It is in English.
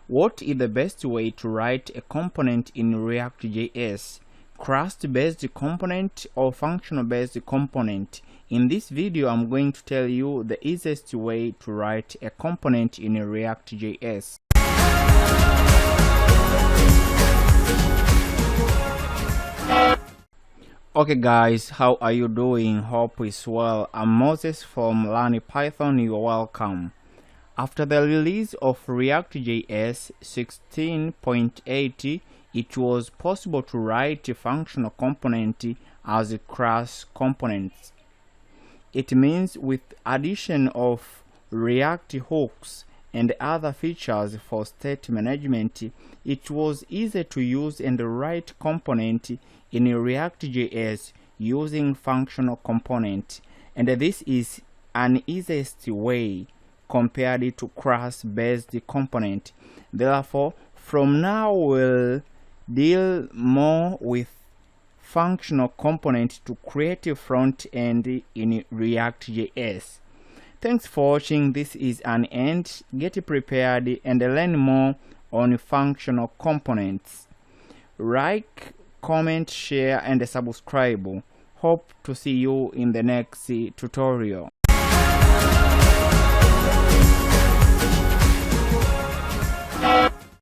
What is the best way to write a component in React.js? Class-based component or functional-based component? In this video, I'm going to tell you the easiest way to write a component in React.js. Okay guys, how are you doing? Hope is well. I'm Moses from Learn Python. You're welcome. After the release of React.js 16.8, it was possible to write a functional component as a class component. It means with addition of React hooks and other features for state management, it was easy to use and write component in React.js using functional component, and this is an easiest way compared to class-based component. Therefore, from now we'll deal more with functional component to create a front end in React.js. Thanks for watching. This is an end. Get prepared and learn more on functional components. Like, comment, share and subscribe. Hope to see you in the next tutorial.